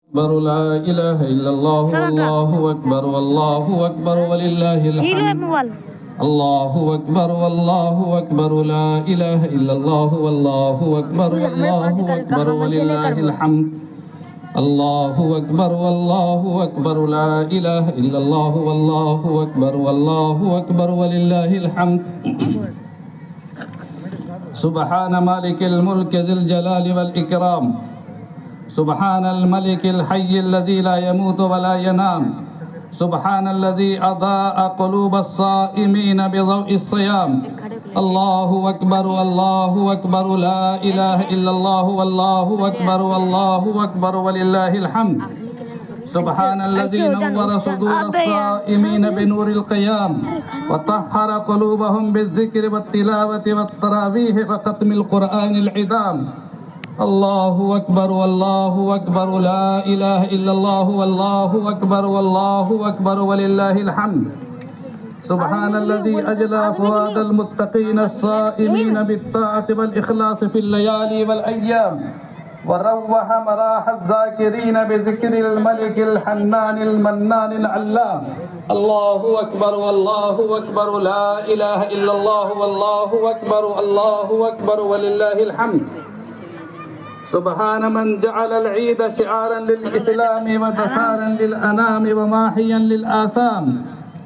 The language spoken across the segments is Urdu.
أكبر لا إله إلا الله والله أكبر والله أكبر ولله الحمد الله أكبر والله أكبر لا إله إلا الله والله أكبر والله أكبر ولله الحمد الله أكبر والله أكبر لا إله إلا الله والله أكبر والله أكبر ولله الحمد سبحان مالك الملك ذي الجلال والإكرام سبحان الملك الحي الذي لا يموت ولا ينام سبحان الذي أضاء قلوب الصائمين بضوء الصيام الله أكبر والله أكبر لا إله إلا الله والله أكبر والله أكبر ولله الحمد سبحان الذي نور صدور الصائمين بنور القيام وطهر قلوبهم بالذكر والتلاوة والتراويح وختم القرآن العظام الله أكبر والله أكبر لا إله إلا الله والله أكبر والله أكبر ولله الحمد سبحان الذي أجلى فؤاد المتقين الصائمين بالطاعة والإخلاص في الليالي والأيام وروح مراح الذاكرين بذكر الملك الحنان المنان العلام الله أكبر والله أكبر لا إله إلا الله والله أكبر الله أكبر ولله الحمد سبحان من جعل العيد شعارا للإسلام ودثارا للأنام وماحيا للآثام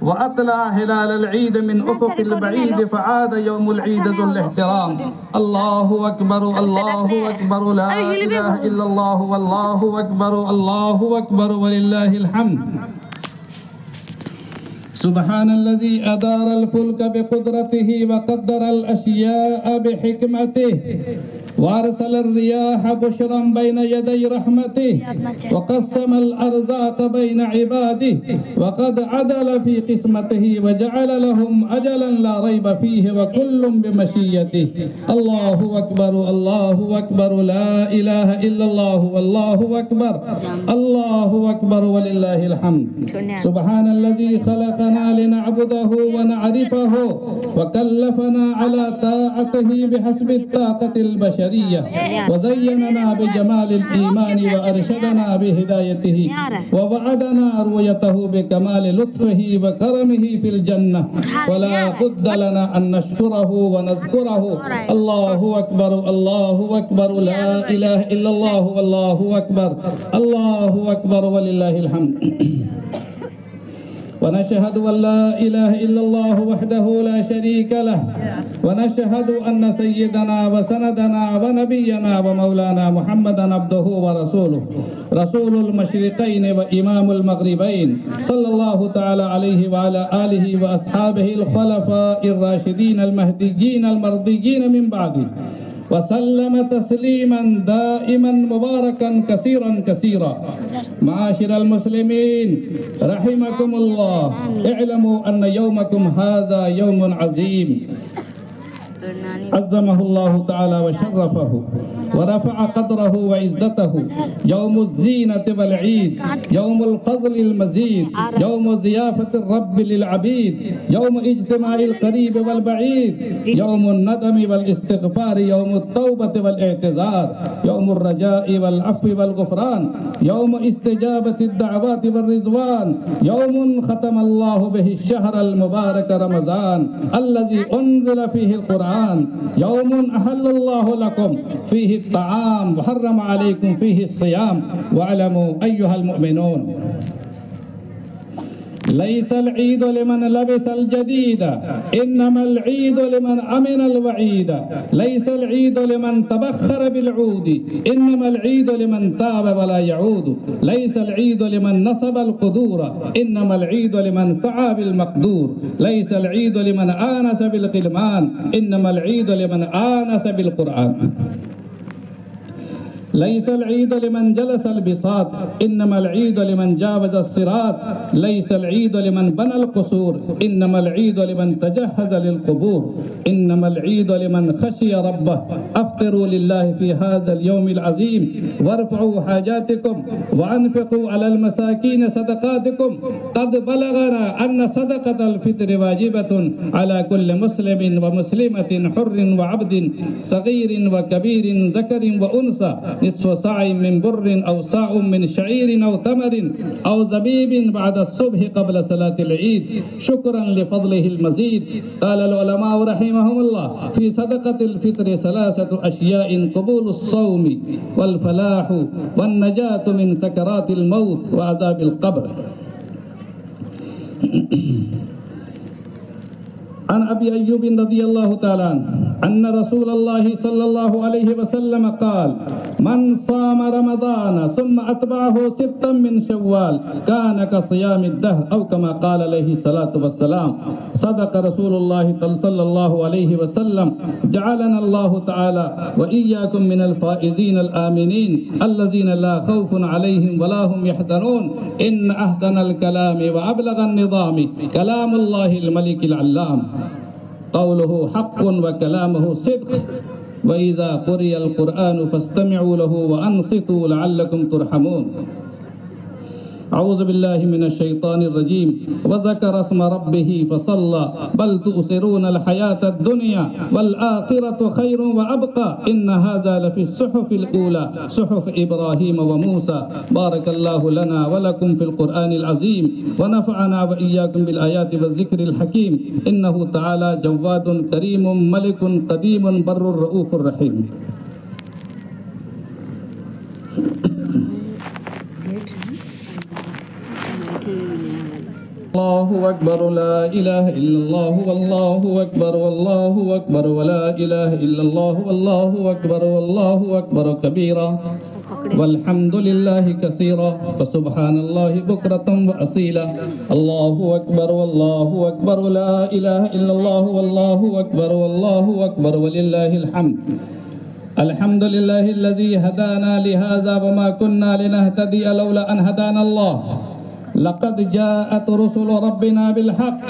وأطلع هلال العيد من أفق البعيد فعاد يوم العيد ذو الاحترام الله أكبر الله أكبر لا إله إلا الله والله أكبر الله أكبر ولله الحمد سبحان الذي أدار الفلك بقدرته وقدر الأشياء بحكمته وأرسل الرياح بشرا بين يدي رحمته وقسم الأرزاق بين عباده وقد عدل في قسمته وجعل لهم أجلا لا ريب فيه وكل بمشيته الله أكبر الله أكبر لا إله إلا الله والله أكبر الله أكبر ولله الحمد سبحان الذي خلقنا لنعبده ونعرفه وكلفنا على طاعته بحسب الطاقة البشرية وزيننا بجمال الإيمان وأرشدنا بهدايته ووعدنا رؤيته بكمال لطفه وكرمه في الجنة ولا بد لنا أن نشكره ونذكره الله أكبر الله أكبر لا إله إلا الله والله أكبر الله أكبر ولله الحمد ونشهد أن لا إله إلا الله وحده لا شريك له ونشهد أن سيدنا وسندنا ونبينا ومولانا محمدا عبده ورسوله رسول المشرقين وإمام المغربين صلى الله تعالى عليه وعلى آله وأصحابه الخلفاء الراشدين المهديين المرضيين من بعده وسلم تسليما دائما مباركا كثيرا كثيرا معاشر المسلمين رحمكم الله اعلموا أن يومكم هذا يوم عظيم عظمه الله تعالى وشرفه ورفع قدره وعزته يوم الزينة والعيد يوم الفضل المزيد يوم ضيافة الرب للعبيد يوم اجتماع القريب والبعيد يوم الندم والاستغفار يوم التوبة والاعتذار يوم الرجاء والعفو والغفران يوم استجابة الدعوات والرضوان يوم ختم الله به الشهر المبارك رمضان الذي أنزل فيه القرآن يوم أحل الله لكم فيه الطعام وحرم عليكم فيه الصيام واعلموا أيها المؤمنون ليس العيد لمن لبس الجديد إنما العيد لمن أمن الوعيد ليس العيد لمن تبخر بالعود إنما العيد لمن تاب ولا يعود ليس العيد لمن نصب القدور إنما العيد لمن سعى بالمقدور ليس العيد لمن آنس بالقلمان إنما العيد لمن آنس بالقرآن ليس العيد لمن جلس البساط إنما العيد لمن جاوز الصراط ليس العيد لمن بنى القصور إنما العيد لمن تجهز للقبور إنما العيد لمن خشي ربه أفطروا لله في هذا اليوم العظيم وارفعوا حاجاتكم وأنفقوا على المساكين صدقاتكم قد بلغنا أن صدقة الفطر واجبة على كل مسلم ومسلمة حر وعبد صغير وكبير ذكر وأنثى نصف صاع من بر أو صاع من شعير أو تمر أو زبيب بعد الصبح قبل صلاة العيد شكرا لفضله المزيد. قال العلماء رحمهم الله في صدقة الفطر ثلاثة أشياء: قبول الصوم والفلاح والنجاة من سكرات الموت وعذاب القبر. عن أبي أيوب رضي الله تعالى عنه أن رسول الله صلى الله عليه وسلم قال: من صام رمضان ثم أتبعه ستا من شوال كان كصيام الدهر أو كما قال عليه الصلاة والسلام. صدق رسول الله صلى الله عليه وسلم. جعلنا الله تعالى وإياكم من الفائزين الآمنين الذين لا خوف عليهم ولا هم يحزنون. إن أحسن الكلام وأبلغ النظام كلام الله الملك العلام، قوله حق وكلامه صدق. وإذا قرئ القرآن فاستمعوا له وأنصتوا لعلكم ترحمون. أعوذ بالله من الشيطان الرجيم. وذكر اسم ربه فصلى بل تؤثرون الحياة الدنيا والآخرة خير وأبقى إن هذا لفي الصحف الأولى صحف إبراهيم وموسى. بارك الله لنا ولكم في القرآن العظيم ونفعنا وإياكم بالآيات والذكر الحكيم. إنه تعالى جواد كريم ملك قديم بر رؤوف رحيم. الله أكبر لا إله إلا الله والله أكبر والله أكبر ولا إله إلا الله والله أكبر والله أكبر كبيرا والحمد لله كثيرا وسبحان الله بكرة وأصيلا. الله أكبر والله أكبر لا إله إلا الله والله أكبر والله أكبر ولله الحمد. الحمد لله الذي هدانا لهذا وما كنا لنهتدي لولا أن هدانا الله. لقد جاءت رسل ربنا بالحق.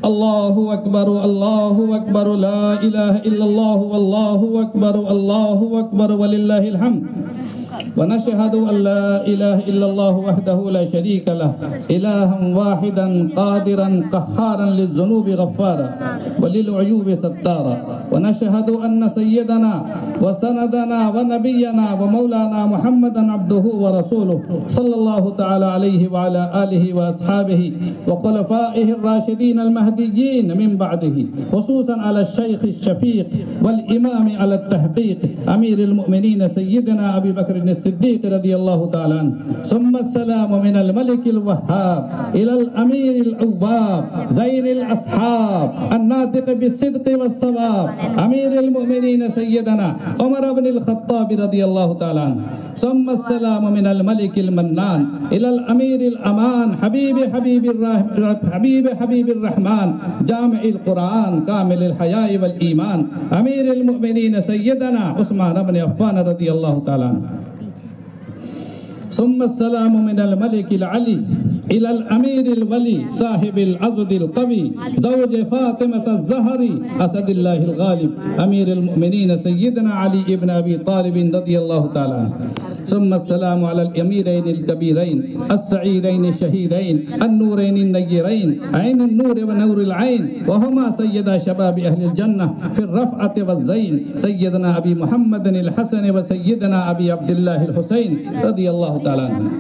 الله أكبر الله أكبر لا إله إلا الله والله أكبر الله أكبر ولله الحمد. ونشهد أن لا إله إلا الله وحده لا شريك له إلها واحدا قادرا قهارا للذنوب غفارا وللعيوب ستارا. ونشهد أن سيدنا وسندنا ونبينا ومولانا محمدا عبده ورسوله صلى الله تعالى عليه وعلى آله وأصحابه وخلفائه الراشدين المهديين من بعده، خصوصا على الشيخ الشفيق والإمام على التحقيق أمير المؤمنين سيدنا أبي بكر الصديق رضي الله تعالى عنه. ثم السلام من الملك الوهاب إلى الأمير الأواب زين الأصحاب الناطق بالصدق والصواب أمير المؤمنين سيدنا عمر بن الخطاب رضي الله تعالى عنه. ثم السلام من الملك المنان إلى الأمير الأمان حبيب الرحمن جامع القرآن كامل الحياء والإيمان أمير المؤمنين سيدنا عثمان بن عفان رضي الله تعالى عنه. ثم السلام من الملك العلي إلى الأمير الولي صاحب العضد القوي زوج فاطمة الزهري أسد الله الغالب أمير المؤمنين سيدنا علي بن أبي طالب رضي الله تعالى عنه. ثم السلام على الأميرين الكبيرين السعيدين الشهيدين النورين النيرين عين النور ونور العين وهما سيدا شباب أهل الجنة في الرفعة والزين سيدنا أبي محمد الحسن وسيدنا أبي عبد الله الحسين رضي الله تعالى عنه.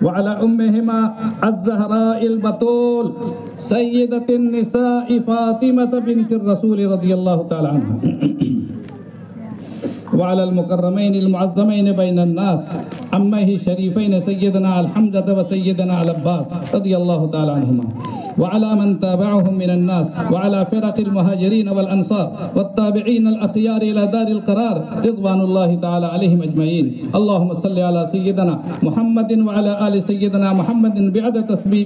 وعلى أمهما الزهراء البتول سيدة النساء فاطمة بنت الرسول رضي الله تعالى عنها. وعلى المكرمين المعظمين بين الناس عمه الشريفين سيدنا الحمزة وسيدنا العباس رضي الله تعالى عنهما. وعلى من تابعهم من الناس وعلى فرق المهاجرين والأنصار والتابعين الأخيار إلى دار القرار رضوان الله تعالى عليهم أجمعين. اللهم صل على سيدنا محمد وعلى آل سيدنا محمد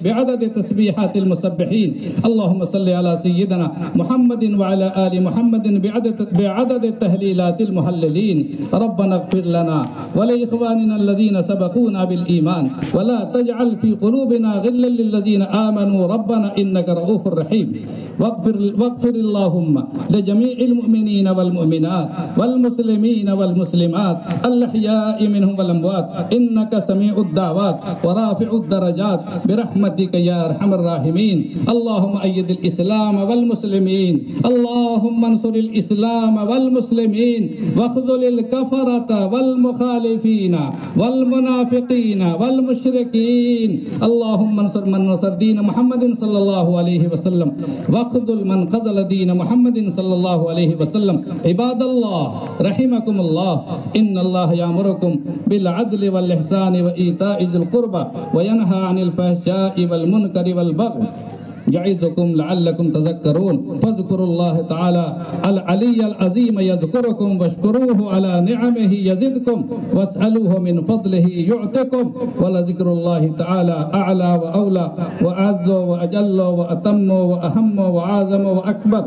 بعدد تسبيحات المسبحين. اللهم صل على سيدنا محمد وعلى آل محمد بعدد تهليلات المهللين. ربنا اغفر لنا ولإخواننا الذين سبقونا بالإيمان ولا تجعل في قلوبنا غلا للذين آمنوا ربنا ربنا إنك رؤوف رحيم واغفر اللهم لجميع المؤمنين والمؤمنات والمسلمين والمسلمات الأحياء منهم والأموات إنك سميع الدعوات ورافع الدرجات برحمتك يا أرحم الراحمين اللهم أيد الإسلام والمسلمين اللهم انصر الإسلام والمسلمين واخذل الكفرة والمخالفين والمنافقين والمشركين اللهم انصر من نصر دين محمد صلى الله عليه وسلم واخذل من خذل دين محمد صلى الله عليه وسلم عباد الله رحمكم الله إن الله يأمركم بالعدل والإحسان وإيتاء ذي القربى وينهى عن الفحشاء والمنكر والبغي يعظكم لعلكم تذكرون فاذكروا الله تعالى العلي العظيم يذكركم واشكروه على نعمه يزدكم واسألوه من فضله يعطكم ولذكر الله تعالى أعلى وأولى وأعز وأجل وأتم وأهم وأعظم وأكبر